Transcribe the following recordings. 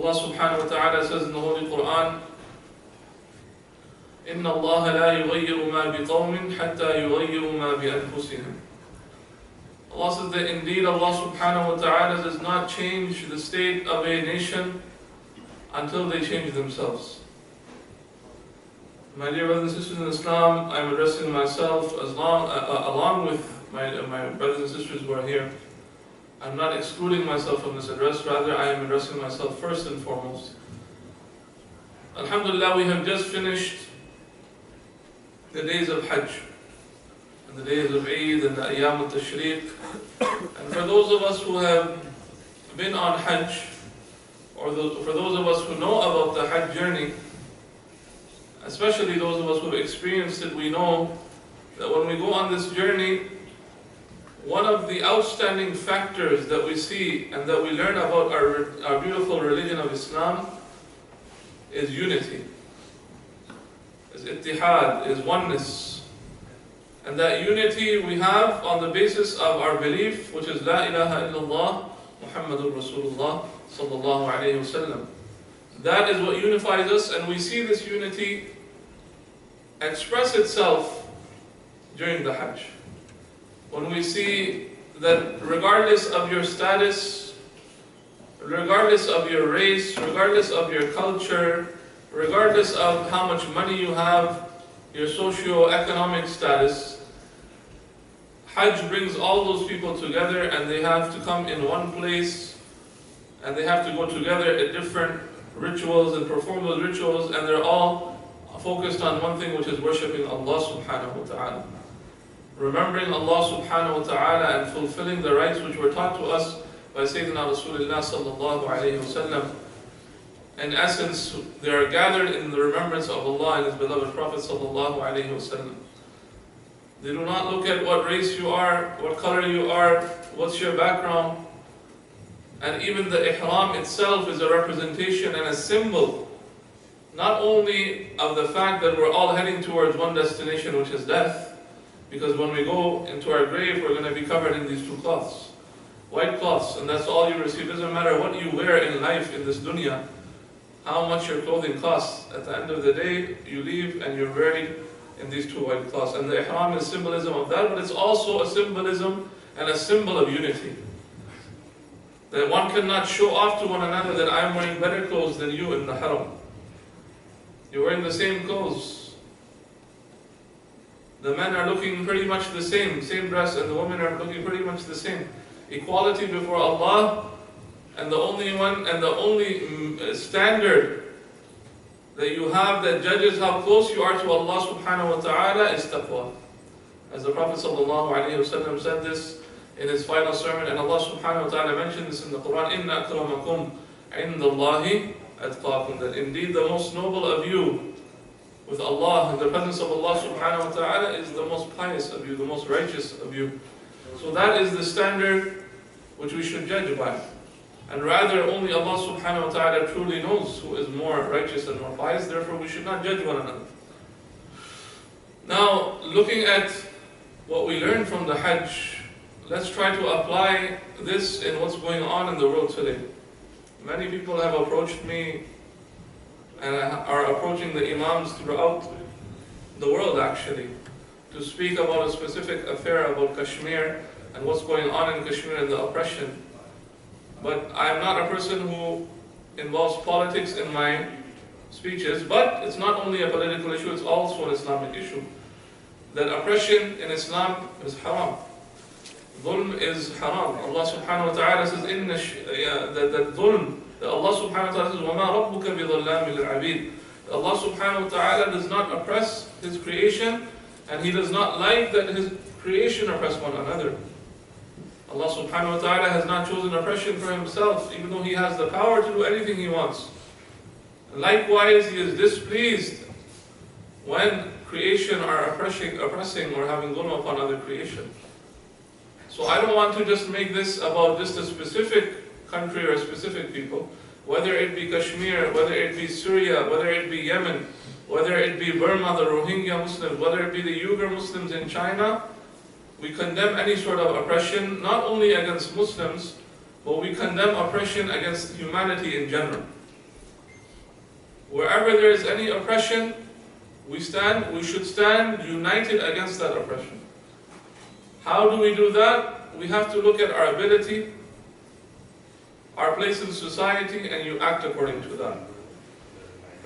Allah subhanahu wa ta'ala says in the Holy Quran, إِنَّ اللَّهَ لَا يُغَيِّرُ مَا بِقَوْمٍ حَتَّى يُغَيِّرُوا مَا بِأَنفُسِهِمْ. Allah says that indeed Allah subhanahu wa ta'ala does not change the state of a nation until they change themselves. My dear brothers and sisters in Islam, I'm addressing myself along with my brothers and sisters who are here. I'm not excluding myself from this address, rather I am addressing myself first and foremost. Alhamdulillah, we have just finished the days of Hajj, and the days of Eid and the Ayyam al-Tashriq. And for those of us who have been on Hajj, or for those of us who know about the Hajj journey, especially those of us who have experienced it, we know that when we go on this journey, one of the outstanding factors that we see and that we learn about our beautiful religion of Islam is unity, is ittihad, is oneness. And that unity we have on the basis of our belief, which is La ilaha illallah Muhammadur Rasulullah sallallahu alayhi wasallam. That is what unifies us, and we see this unity express itself during the Hajj. When we see that regardless of your status, regardless of your race, regardless of your culture, regardless of how much money you have, your socio-economic status, Hajj brings all those people together, and they have to come in one place, and they have to go together at different rituals and perform those rituals, and they're all focused on one thing, which is worshipping Allah subhanahu wa ta'ala. Remembering Allah subhanahu wa ta'ala and fulfilling the rights which were taught to us by Sayyidina Rasulullah sallallahu alayhi wa sallam. In essence, they are gathered in the remembrance of Allah and His beloved Prophet sallallahu alayhi wa sallam. They do not look at what race you are, what color you are, what's your background. And even the ihram itself is a representation and a symbol, not only of the fact that we're all heading towards one destination, which is death, because when we go into our grave, we're going to be covered in these two cloths, white cloths, and that's all you receive. It doesn't matter what you wear in life, in this dunya, how much your clothing costs. At the end of the day, you leave and you're buried in these two white cloths. And the ihram is symbolism of that, but it's also a symbolism and a symbol of unity. That one cannot show off to one another that I'm wearing better clothes than you in the haram. You're wearing the same clothes. The men are looking pretty much the same dress, and the women are looking pretty much the same. Equality before Allah, and the only standard that you have that judges how close you are to Allah subhanahu wa ta'ala is taqwa. As the Prophet sallallahu alayhi wa sallam said this in his final sermon, and Allah subhanahu wa ta'ala mentioned this in the Quran, إِنَّ أَكْرَمَكُمْ عِنْدَ اللَّهِ أَتْقَاكُمْ, that indeed the most noble of you with Allah, in the presence of Allah subhanahu wa ta'ala, is the most pious of you, the most righteous of you. So that is the standard which we should judge by. And rather, only Allah subhanahu wa ta'ala truly knows who is more righteous and more pious, therefore we should not judge one another. Now, looking at what we learned from the Hajj, let's try to apply this in what's going on in the world today. Many people have approached me and are approaching the Imams throughout the world actually to speak about a specific affair about Kashmir and what's going on in Kashmir and the oppression. But I am not a person who involves politics in my speeches, but it's not only a political issue, it's also an Islamic issue. That oppression in Islam is haram. Dhulm is haram. Allah subhanahu wa ta'ala says, that dhulm, that Allah subhanahu wa ta'ala says, وَمَا رَبُّكَ بِظَلَّامِ لِلْعَبِيدِ. Allah subhanahu wa ta'ala does not oppress His creation, and He does not like that His creation oppress one another. Allah subhanahu wa ta'ala has not chosen oppression for Himself, even though He has the power to do anything He wants. Likewise, He is displeased when creation are oppressing or having dhulm upon other creation. So I don't want to just make this about just a specific country or specific people, whether it be Kashmir, whether it be Syria, whether it be Yemen, whether it be Burma, the Rohingya Muslims, whether it be the Uyghur Muslims in China. We condemn any sort of oppression, not only against Muslims, but we condemn oppression against humanity in general. Wherever there is any oppression, we should stand united against that oppression. How do we do that? We have to look at our ability, our place in society, and you act according to that.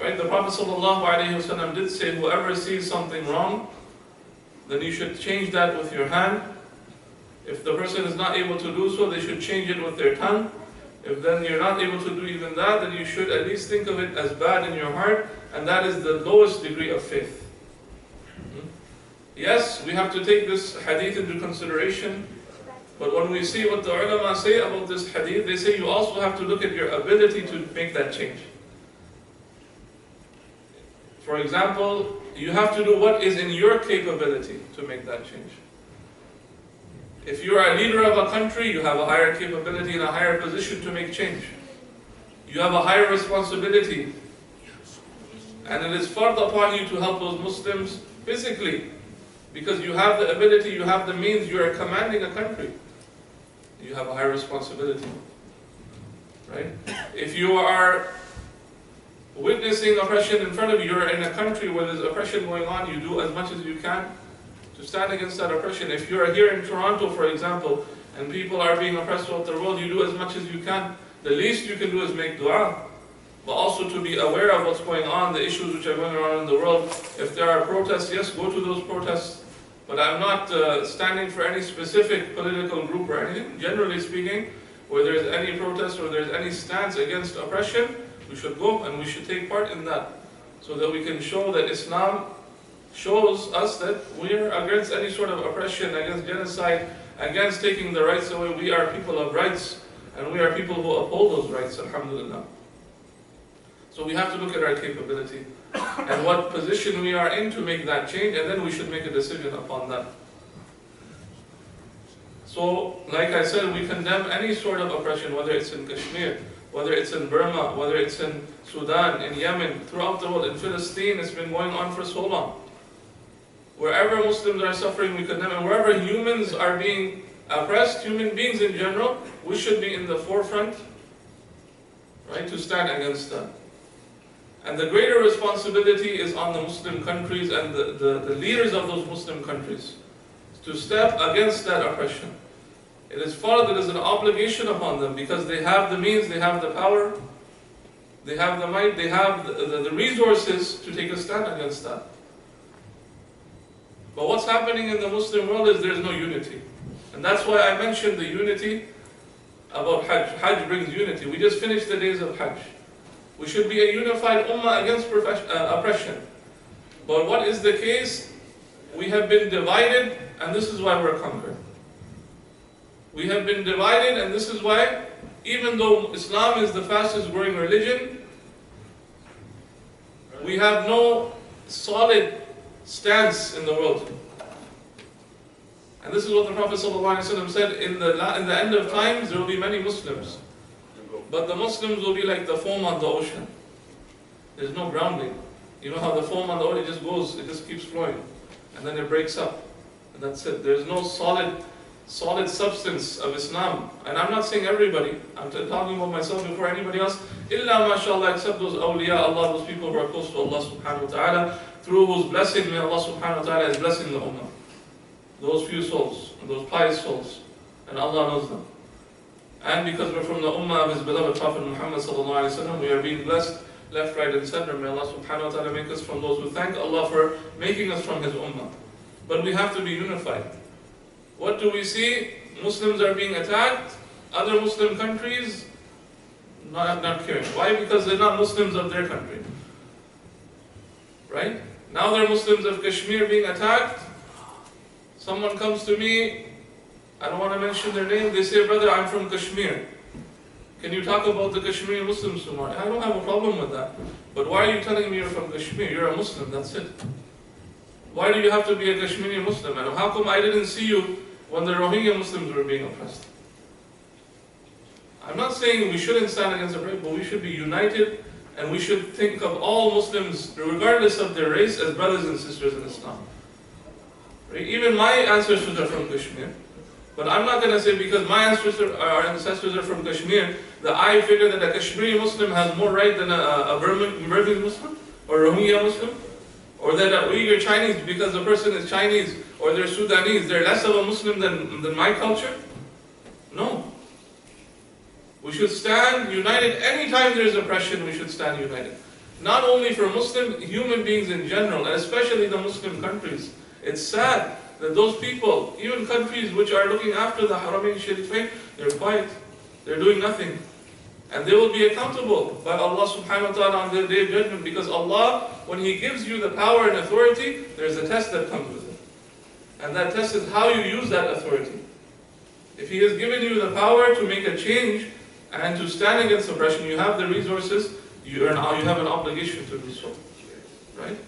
Right? The Prophet ﷺ did say, whoever sees something wrong, then you should change that with your hand. If the person is not able to do so, they should change it with their tongue. If then you're not able to do even that, then you should at least think of it as bad in your heart, and that is the lowest degree of faith. Yes, we have to take this hadith into consideration, but when we see what the ulama say about this hadith, they say you also have to look at your ability to make that change. For example, you have to do what is in your capability to make that change. If you are a leader of a country, you have a higher capability and a higher position to make change. You have a higher responsibility. And it is fard upon you to help those Muslims physically. Because you have the ability, you have the means, you are commanding a country. You have a higher responsibility. Right? If you are witnessing oppression in front of you, you're in a country where there's oppression going on, you do as much as you can to stand against that oppression. If you're here in Toronto, for example, and people are being oppressed throughout the world, you do as much as you can. The least you can do is make dua, but also to be aware of what's going on, the issues which are going on in the world. If there are protests, yes, go to those protests. But I'm not standing for any specific political group or anything. Generally speaking, where there's any protest or there's any stance against oppression, we should go and we should take part in that, so that we can show that Islam shows us that we are against any sort of oppression, against genocide, against taking the rights away. We are people of rights, and we are people who uphold those rights, alhamdulillah. So we have to look at our capability and what position we are in to make that change, and then we should make a decision upon that. So, like I said, we condemn any sort of oppression, whether it's in Kashmir, whether it's in Burma, whether it's in Sudan, in Yemen, throughout the world, in Palestine. It's been going on for so long. Wherever Muslims are suffering, we condemn, and wherever humans are being oppressed, human beings in general, we should be in the forefront, right, to stand against that. And the greater responsibility is on the Muslim countries and the leaders of those Muslim countries to step against that oppression. It is fard, it is an obligation upon them, because they have the means, they have the power, they have the might, they have the resources to take a stand against that. But what's happening in the Muslim world is there's no unity. And that's why I mentioned the unity about Hajj. Hajj brings unity. We just finished the days of Hajj. We should be a unified ummah against oppression. But what is the case? We have been divided, and this is why we're conquered. We have been divided, and this is why, even though Islam is the fastest growing religion, we have no solid stance in the world. And this is what the Prophet ﷺ said, in the end of times there will be many Muslims, but the Muslims will be like the foam on the ocean. There's no grounding. You know how the foam on the ocean just goes, it just keeps flowing, and then it breaks up, and that's it. There's no solid substance of Islam. And I'm not saying everybody, I'm talking about myself before anybody else. Illa mashallah, except those awliya Allah, those people who are close to Allah subhanahu wa ta'ala, through whose blessing may Allah subhanahu wa ta'ala is blessing the ummah. Those few souls, those pious souls, and Allah knows them. And because we're from the ummah of His beloved Prophet Muhammad sallallahu alaihi wasallam, we are being blessed left, right, and center. May Allah subhanahu wa ta'ala make us from those who thank Allah for making us from His ummah. But we have to be unified. What do we see? Muslims are being attacked. Other Muslim countries not caring. Why? Because they're not Muslims of their country. Right? Now they're Muslims of Kashmir being attacked. Someone comes to me, I don't want to mention their name, they say, brother, I'm from Kashmir. Can you talk about the Kashmiri Muslims tomorrow? I don't have a problem with that. But why are you telling me you're from Kashmir? You're a Muslim, that's it. Why do you have to be a Kashmiri Muslim? And how come I didn't see you when the Rohingya Muslims were being oppressed? I'm not saying we shouldn't stand against oppression, but we should be united, and we should think of all Muslims, regardless of their race, as brothers and sisters in Islam. Right? Even my ancestors are from Kashmir. But I'm not going to say because my ancestors are from Kashmir, that I figure that a Kashmiri Muslim has more right than a Burmese Muslim or Rohingya Muslim, or that a Uyghur Chinese, because the person is Chinese, or they're Sudanese, they're less of a Muslim than my culture. No. We should stand united. Anytime there's oppression, we should stand united. Not only for Muslim human beings in general, and especially the Muslim countries. It's sad that those people, even countries which are looking after the Haramain Sharifain, they're quiet. They're doing nothing. And they will be accountable by Allah subhanahu wa ta'ala on the day of judgment, because Allah, when He gives you the power and authority, there's a test that comes with it. And that test is how you use that authority. If He has given you the power to make a change and to stand against oppression, you have the resources, you have an obligation to do so. Right?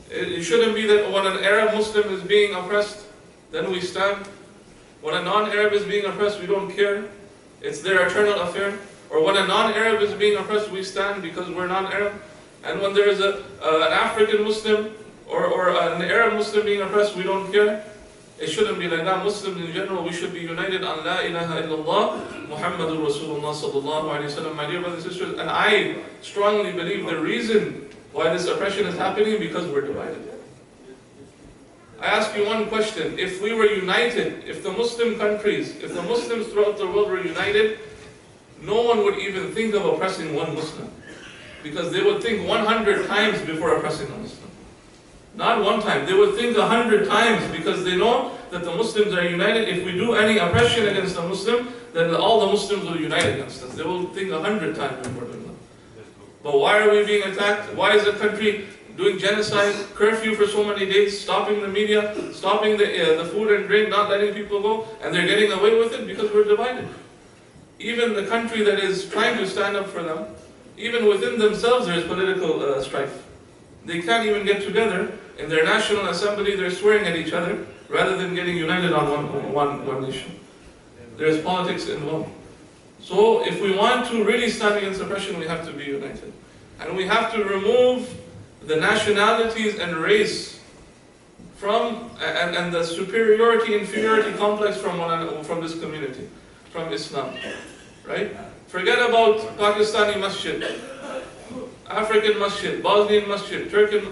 It shouldn't be that when an Arab Muslim is being oppressed, then we stand. When a non-Arab is being oppressed, we don't care. It's their eternal affair. Or when a non-Arab is being oppressed, we stand because we're non-Arab. And when there is an African Muslim or an Arab Muslim being oppressed, we don't care. It shouldn't be like that. Muslims in general, we should be united on La ilaha illallah, Muhammadur Rasulullah sallallahu alayhi wa sallam. My dear brothers and sisters, and I strongly believe the reason why this oppression is happening because we're divided. I ask you one question. If we were united, if the Muslim countries, if the Muslims throughout the world were united, no one would even think of oppressing one Muslim. Because they would think 100 times before oppressing a Muslim. Not one time. They would think 100 times, because they know that the Muslims are united. If we do any oppression against a Muslim, then all the Muslims will unite against us. They will think 100 times before doing that. But why are we being attacked? Why is the country doing genocide, curfew for so many days, stopping the media, stopping the food and drink, not letting people go, and they're getting away with it? Because we're divided. Even the country that is trying to stand up for them, even within themselves there is political strife. They can't even get together. In their national assembly, they're swearing at each other rather than getting united on one issue. There's politics involved. So if we want to really stand against oppression, we have to be united. And we have to remove the nationalities and race from and the superiority-inferiority complex from this community, from Islam. Right? Forget about Pakistani Masjid, African Masjid, Bosnian Masjid, Turkish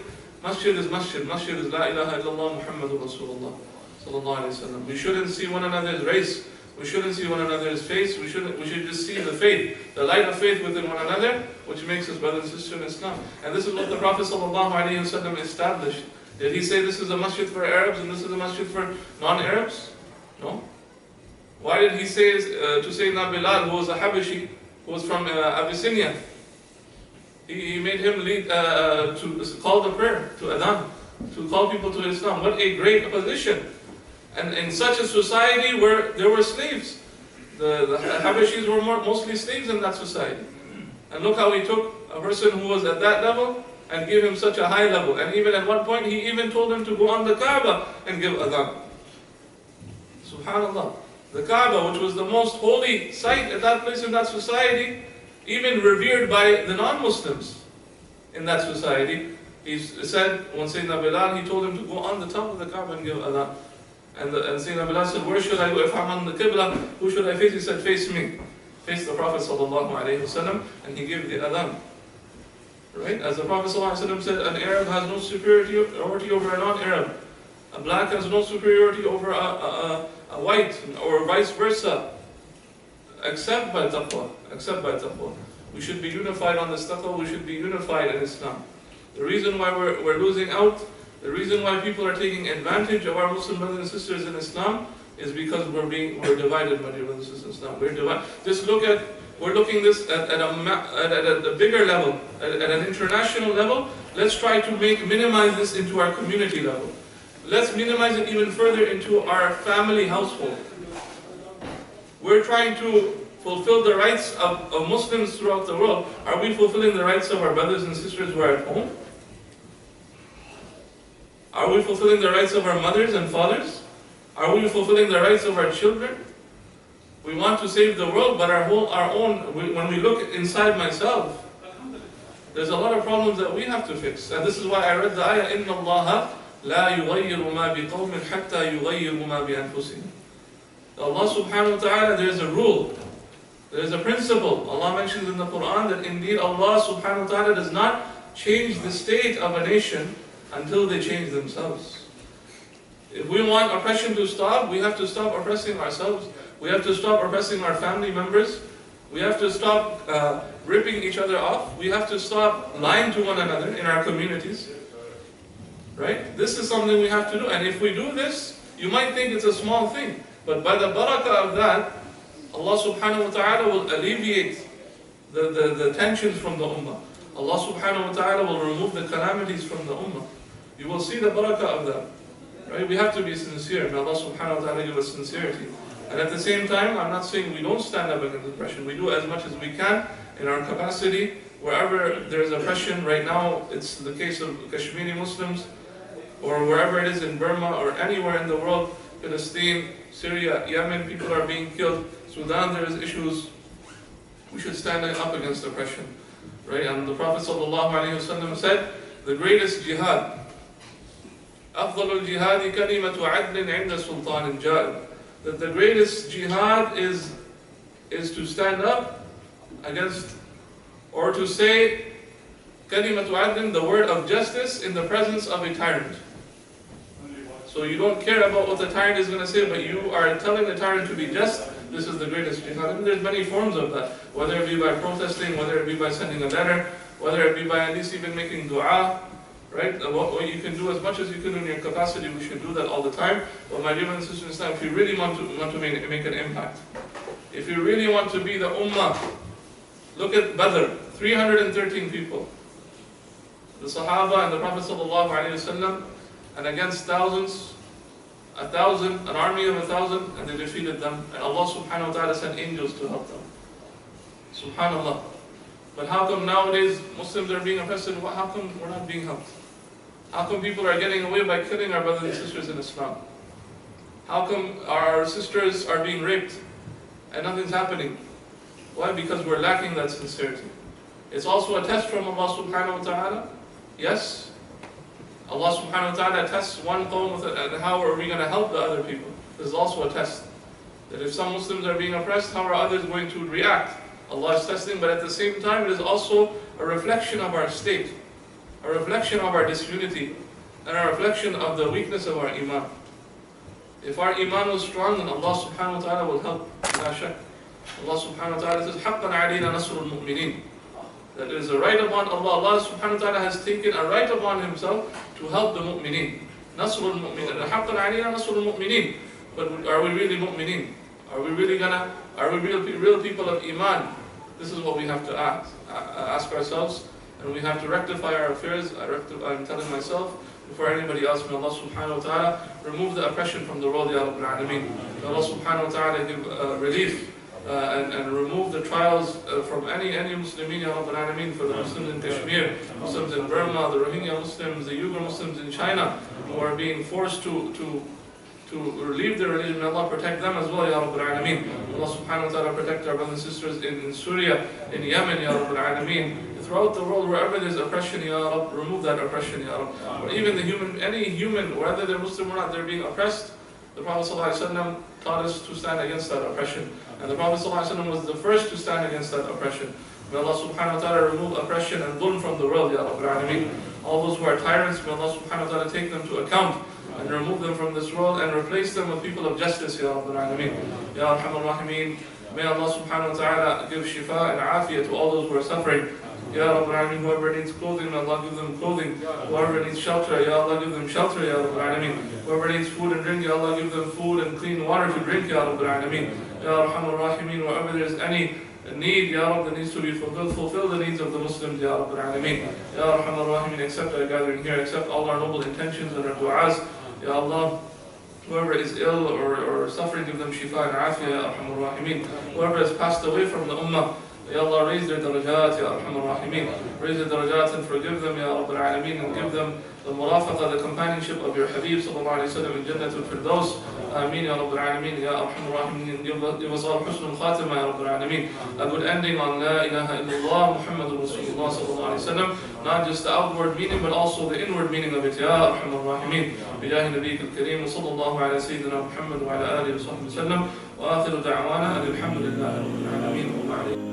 Masjid is Masjid. Masjid is La ilaha illallah Muhammadur Rasulullah sallallahu alayhi wa sallam. We shouldn't see one another's race. We shouldn't see one another's face. We should just see the faith, the light of faith within one another, which makes us brothers and sisters in Islam. And this is what the Prophet sallallahu alayhi wa sallam established. Did he say this is a masjid for Arabs and this is a masjid for non-Arabs? No. Why did he say to Sayyidina Bilal, who was a Habashi, who was from Abyssinia? He made him lead to call the prayer, to adhan, to call people to Islam. What a great position! And in such a society where there were slaves, the Habashis were mostly slaves in that society. And look how he took a person who was at that level and gave him such a high level. And even at one point, he even told him to go on the Kaaba and give adhan. Subhanallah. The Kaaba, which was the most holy site at that place in that society, even revered by the non-Muslims in that society. He said, when Sayyidina Bilal, he told him to go on the top of the Kaaba and give adhan. And Sayyidina Bilal said, where should I go? If I'm on the Qibla, who should I face? He said, face me. Face the Prophet sallallahu alayhi wa sallam, and he gave the adhan. Right? As the Prophet sallallahu alayhi wa sallam said, an Arab has no superiority over a non-Arab. A black has no superiority over a white, or vice versa. Except by taqwa. Except by taqwa. We should be unified on this taqwa. We should be unified in Islam. The reason why we're losing out, the reason why people are taking advantage of our Muslim brothers and sisters in Islam is because we're divided, my dear brothers and sisters in Islam. We're divided. Just look at, we're looking this at a bigger level, at an international level. Let's try to minimize this into our community level. Let's minimize it even further into our family household. We're trying to fulfill the rights of Muslims throughout the world. Are we fulfilling the rights of our brothers and sisters who are at home? Are we fulfilling the rights of our mothers and fathers? Are we fulfilling the rights of our children? We want to save the world, but when we look inside myself, there's a lot of problems that we have to fix. And this is why I read the ayah, إِنَّ اللَّهَ لَا يُغَيِّرُ مَا بِقَوْمٍ حَتَّى يُغَيِّرُ مَا بِأَنفُسِهِمْ. Allah subhanahu wa ta'ala, there is a rule, there is a principle. Allah mentions in the Quran that indeed Allah subhanahu wa ta'ala does not change the state of a nation until they change themselves. If we want oppression to stop, we have to stop oppressing ourselves. We have to stop oppressing our family members. We have to stop ripping each other off. We have to stop lying to one another in our communities. Right? This is something we have to do. And if we do this, you might think it's a small thing. But by the barakah of that, Allah subhanahu wa ta'ala will alleviate the tensions from the ummah. Allah subhanahu wa ta'ala will remove the calamities from the ummah. You will see the barakah of that. Right? We have to be sincere. May Allah subhanahu wa ta'ala give us sincerity. And at the same time, I'm not saying we don't stand up against oppression. We do as much as we can in our capacity. Wherever there is oppression, right now it's the case of Kashmiri Muslims, or wherever it is in Burma or anywhere in the world, Palestine, Syria, Yemen, people are being killed. Sudan, there is issues. We should stand up against oppression. Right? And the Prophet ﷺ said, the greatest jihad, أفضل الجهاد كلمة عدل عند سلطان جائر. That the greatest jihad is to stand up against, or to say kalimatu adlin, the word of justice, in the presence of a tyrant. So you don't care about what the tyrant is going to say, but you are telling the tyrant to be just. This is the greatest jihad. And there's many forms of that, whether it be by protesting, whether it be by sending a letter, whether it be by at least even making dua. Right? What you can do, as much as you can in your capacity, we should do that all the time. But my dear brothers and sisters in Islam, if you really want to make an impact, if you really want to be the ummah, look at Badr, 313 people. The Sahaba and the Prophet ﷺ, and against thousands, 1,000, an army of 1,000, and they defeated them. And Allah subhanahu wa ta'ala sent angels to help them. Subhanallah. But how come nowadays Muslims are being oppressed? How come we're not being helped? How come people are getting away by killing our brothers and sisters in Islam? How come our sisters are being raped and nothing's happening? Why? Because we're lacking that sincerity. It's also a test from Allah subhanahu wa ta'ala. Yes, Allah subhanahu wa ta'ala tests one qawm with it, and how are we going to help the other people? This is also a test. That if some Muslims are being oppressed, how are others going to react? Allah is testing, but at the same time it is also a reflection of our state, a reflection of our disunity, and a reflection of the weakness of our iman. If our iman was strong, then Allah subhanahu wa ta'ala will help. La shak. Allah subhanahu wa ta'ala says, حَقًّا عَلَيْنَا نَصْرُ الْمُؤْمِنِينَ. That it is a right upon Allah. Allah subhanahu wa ta'ala has taken a right upon Himself to help the mu'mineen. نَصْرُ الْمُؤْمِنِينَ. حَقًّا عَلَيْنَا نَصْرُ الْمُؤْمِنِينَ. But are we really mu'mineen? Are we real people of iman? This is what we have to ask ourselves, and we have to rectify our affairs. I'm telling myself, before anybody else, may Allah subhanahu wa ta'ala remove the oppression from the world, Ya Rabbil Alameen. May Allah subhanahu wa ta'ala give relief and remove the trials from any Muslimin, Ya Rabbil Alameen, for the Muslims in Kashmir, Muslims in Burma, the Rohingya Muslims, the Uyghur Muslims in China, who are being forced to leave their religion. May Allah protect them as well, Ya Rabbil Alameen. Allah subhanahu wa ta'ala protect our brothers and sisters in Syria, in Yemen, Ya Rabbil Alameen. Throughout the world, wherever there's oppression, Ya Rab, remove that oppression, Ya Rab. Or even any human, whether they're Muslim or not, they're being oppressed. The Prophet ﷺ taught us to stand against that oppression. And the Prophet ﷺ was the first to stand against that oppression. May Allah subhanahu wa ta'ala remove oppression and dhulm from the world, Ya Rabbil Alameen. All those who are tyrants, may Allah subhanahu wa ta'ala take them to account and remove them from this world and replace them with people of justice, Ya Rabbil Alameen. Ya Arhamar Rahimeen. May Allah subhanahu wa ta'ala give shifa and afiyah to all those who are suffering. Ya Rabbil Alameen, whoever needs clothing, may Allah give them clothing. Whoever needs shelter, Ya Allah give them shelter, Ya Rabbil Alameen. Whoever needs food and drink, Ya Allah give them food and clean water to drink, Ya Rabbil Alameen. Ya Arhamar Rahimeen, wherever there is any need, Ya Rab, that needs to be fulfill the needs of the Muslims, Ya Rabbil Alameen. Ya Arhamar Rahimeen, accept our gathering here, accept all our noble intentions and our du'as. Ya Allah, whoever is ill or suffering, give them shifa and afiyah, Ya Arhamar Rahimeen. Whoever has passed away from the ummah, Ya Allah, raise their darajat, Ya Arhamar Rahimeen. Raise their darajat and forgive them, Ya Rabbil Alameen, and give them the murafaqa, the companionship of your Habib sallallahu alayhi wa sallam in Jannatul Firdaus. Ameen, Ya Rabbil Alameen, Ya Arhamar Rahimeen. Give us all husnul khatima, Ya Rabbil Alameen. A good ending on La ilaha illallah, Muhammadur Rasulullah sallallahu alayhi wa sallam. Not just the outward meaning, but also the inward meaning of it. Ya Arhamar Rahimeen. Bijahi Nabiyyik al-Kareem, wa sallallahu ala Sayyidina Muhammad wa ala alihi wa sahbihi wa sallam. Wa akhiru da'wana, alhamdulillahi rabbil alameen.